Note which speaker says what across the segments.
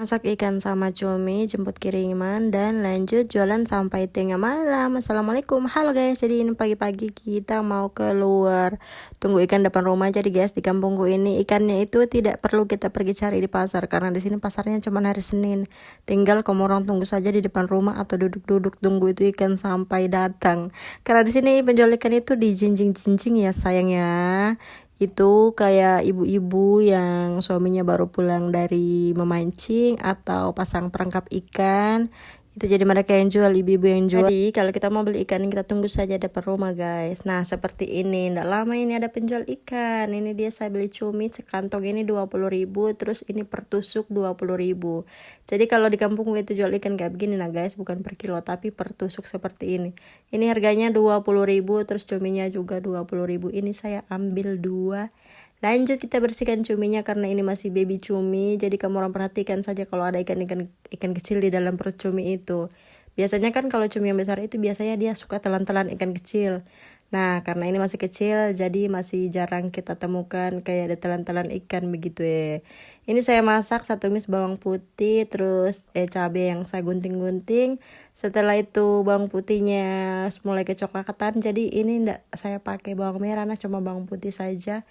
Speaker 1: Masak ikan sama cumi, jemput kiriman, dan lanjut jualan sampai tengah malam. Assalamualaikum, halo guys. Jadi ini pagi-pagi kita mau keluar. Tunggu ikan depan rumah. Jadi guys, di kampungku ini ikannya itu tidak perlu kita pergi cari di pasar, karena di sini pasarnya cuma hari Senin. Tinggal kamu orang tunggu saja di depan rumah atau duduk-duduk tunggu itu ikan sampai datang. Karena di sini penjual ikan itu dijinjing-jinjing ya sayangnya. Itu kayak ibu-ibu yang suaminya baru pulang dari memancing atau pasang perangkap ikan. Itu jadi mereka yang jual, ibu-ibu yang jual. Jadi kalau kita mau beli ikan, kita tunggu saja depan rumah guys. Nah seperti ini, nggak lama ini ada penjual ikan. Ini dia saya beli cumi, sekantong ini 20.000, terus ini per tusuk 20.000. Jadi kalau di kampung itu jual ikan kayak begini nah guys, bukan per kilo tapi per tusuk seperti ini. Ini harganya 20.000, terus cuminya juga 20.000. Ini saya ambil 2. Lanjut kita bersihkan cuminya karena ini masih baby cumi. Jadi kamu orang perhatikan saja kalau ada ikan kecil di dalam perut cumi itu. Biasanya kan kalau cumi yang besar itu biasanya dia suka telan-telan ikan kecil. Nah karena ini masih kecil jadi masih jarang kita temukan kayak ada telan-telan ikan begitu ya. Ini saya masak 1 tumis bawang putih, terus cabai yang saya gunting-gunting. Setelah itu bawang putihnya mulai kecoklatan, jadi ini enggak saya pakai bawang merah, nah cuma bawang putih saja.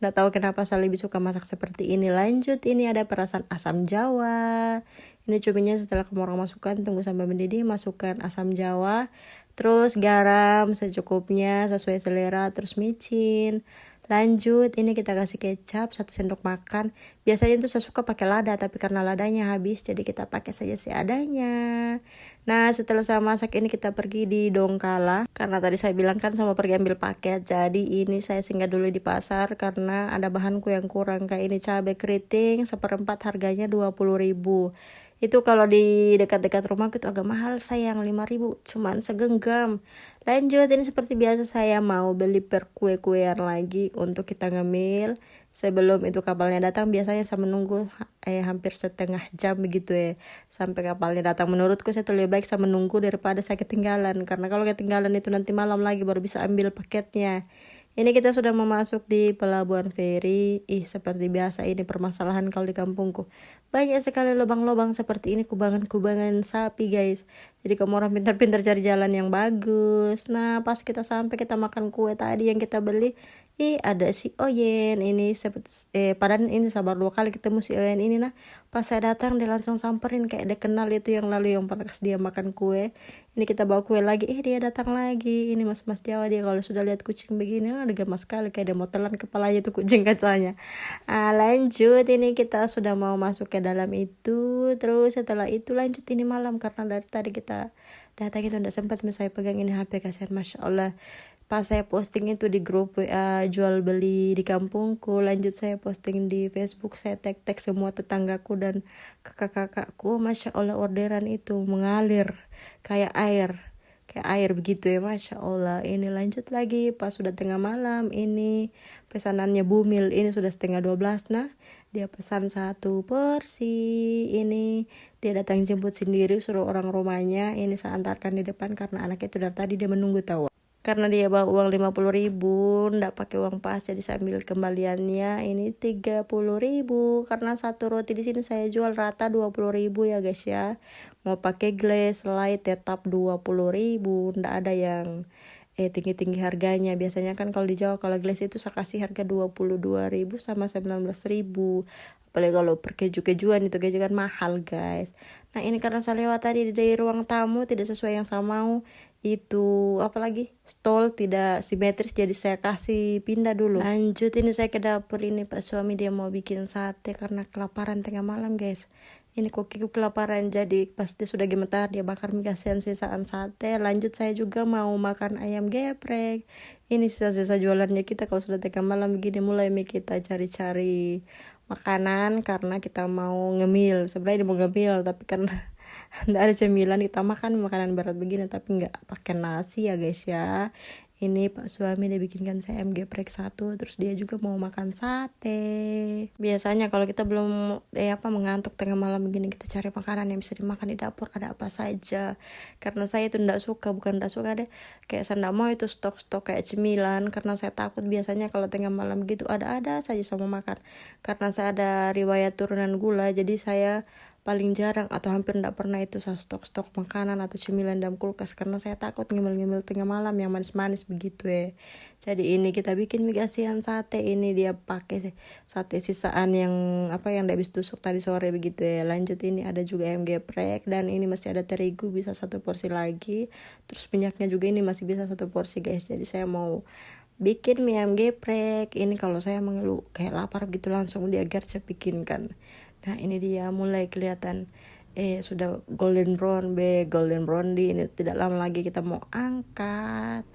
Speaker 1: Nggak tahu kenapa saya lebih suka masak seperti ini. Lanjut, ini ada perasan asam jawa. Ini cuminya setelah kamu orang masukkan, tunggu sampai mendidih, masukkan asam jawa. Terus garam secukupnya sesuai selera, terus micin. Lanjut, ini kita kasih kecap 1 sendok makan. Biasanya itu saya suka pakai lada, tapi karena ladanya habis, jadi kita pakai saja seadanya. Nah, setelah saya masak ini kita pergi di Donggala. Karena tadi saya bilang kan sama pergi ambil paket. Jadi ini saya singgah dulu di pasar karena ada bahanku yang kurang. Kayak ini cabai keriting, 1/4 harganya 20.000. Itu kalau di dekat-dekat rumahku itu agak mahal sayang, 5.000. Cuman segenggam. Lanjut, ini seperti biasa saya mau beli per kue-kuean lagi untuk kita ngemil. Sebelum itu kapalnya datang biasanya saya menunggu hampir setengah jam begitu ya sampai kapalnya datang. Menurutku saya tuh lebih baik saya menunggu daripada saya ketinggalan, karena kalau ketinggalan itu nanti malam lagi baru bisa ambil paketnya. Ini kita sudah memasuk di pelabuhan feri. Seperti biasa ini permasalahan kalau di kampungku. Banyak sekali lubang-lubang seperti ini, kubangan-kubangan sapi guys. Jadi kamu orang pintar-pintar cari jalan yang bagus. Nah pas kita sampai kita makan kue tadi yang kita beli, ada si Oyen ini padahal ini sabar 2 kali ketemu si Oyen ini. Nah pas saya datang dia langsung samperin kayak dia kenal itu yang lalu yang pernah kasih dia makan kue. Ini kita bawa kue lagi, dia datang lagi. Ini mas-mas Jawa, dia kalau sudah lihat kucing begini udah gemas sekali kayak dia mau telan kepalanya tuh kucing kacanya. Lanjut, ini kita sudah mau masuk ke dalam itu. Terus setelah itu lanjut ini malam karena dari tadi kita datang itu udah sempat saya pegang ini HP, kasihan Masya Allah. Pas saya posting itu di grup WA jual beli di kampungku, lanjut saya posting di Facebook, saya tag semua tetanggaku dan kakak-kakakku. Masya Allah orderan itu mengalir kayak air begitu ya, Masya Allah. Ini lanjut lagi pas sudah tengah malam, ini pesanannya Bumil, ini sudah setengah 12. Nah dia pesan 1 porsi. Ini dia datang jemput sendiri, suruh orang rumahnya. Ini saya antarkan di depan karena anaknya itu dari tadi dia menunggu tahu. Karena dia bawa uang 50.000, ndak pakai uang pas, jadi saya ambil kembaliannya ini 30.000. Karena 1 roti di sini saya jual rata 20.000 ya guys ya. Mau pakai glass light tetap 20.000, ndak ada yang tinggi-tinggi harganya. Biasanya kan kalau di Jawa kalau glass itu saya kasih harga 22.000 sama 19.000. Apalagi kalau per keju-kejuan itu keju kan mahal guys. Nah ini karena saya lewat tadi dari ruang tamu tidak sesuai yang saya mau. Itu apalagi stol tidak simetris, jadi saya kasih pindah dulu. Lanjut ini saya ke dapur. Ini pak suami dia mau bikin sate karena kelaparan tengah malam guys. Ini kokiku kelaparan, jadi pas dia sudah gemetar dia bakar mie, kasihan sisaan sate. Lanjut saya juga mau makan ayam geprek. Ini sisa-sisa jualannya kita kalau sudah tengah malam begini, mulai kita cari-cari makanan karena kita mau ngemil. Sebenarnya dia mau ngemil tapi karena nggak ada cemilan kita makan makanan berat begini, tapi nggak pakai nasi ya guys ya. Ini pak suami dia bikinkan saya ayam geprek 1, terus dia juga mau makan sate. Biasanya kalau kita belum mengantuk tengah malam begini, kita cari makanan yang bisa dimakan di dapur, ada apa saja. Karena saya itu bukan ndak suka deh, kayak saya ndak mau itu stok kayak cemilan, karena saya takut biasanya kalau tengah malam gitu ada saja sama makan. Karena saya ada riwayat turunan gula, jadi saya paling jarang atau hampir tidak pernah itu saya stok makanan atau cemilan dalam kulkas, karena saya takut ngemil-ngemil tengah malam yang manis-manis begitu ya. Jadi ini kita bikin mie asian sate, ini dia pakai sate sisaan yang yang tidak habis tusuk tadi sore begitu ya. Lanjut ini ada juga ayam geprek, dan ini masih ada terigu, bisa 1 porsi lagi. Terus minyaknya juga ini masih bisa 1 porsi guys. Jadi saya mau bikin mie ayam geprek ini. Kalau saya mengeluh kayak lapar gitu, langsung dia gercep bikinkan. Nah ini dia mulai kelihatan sudah golden brown di ini, tidak lama lagi kita mau angkat.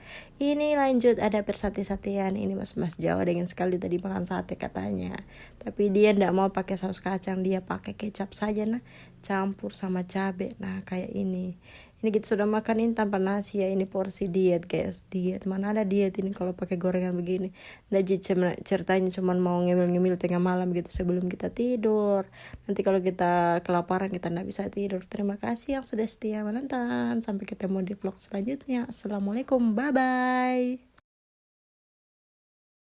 Speaker 1: Ini lanjut ada persate-satean, ini mas Jawa dengan sekali tadi makan sate katanya, tapi dia ndak mau pakai saus kacang, dia pakai kecap saja nah, campur sama cabe. Nah kayak ini kita sudah makan ini tanpa nasi ya. Ini porsi diet guys, diet mana ada diet ini kalau pakai gorengan begini. Nah ceritanya cuman mau ngemil-ngemil tengah malam gitu sebelum kita tidur. Nanti kalau kita kelaparan kita nggak bisa tidur. Terima kasih yang sudah setia menonton, sampai ketemu di vlog selanjutnya. Assalamualaikum, bye bye.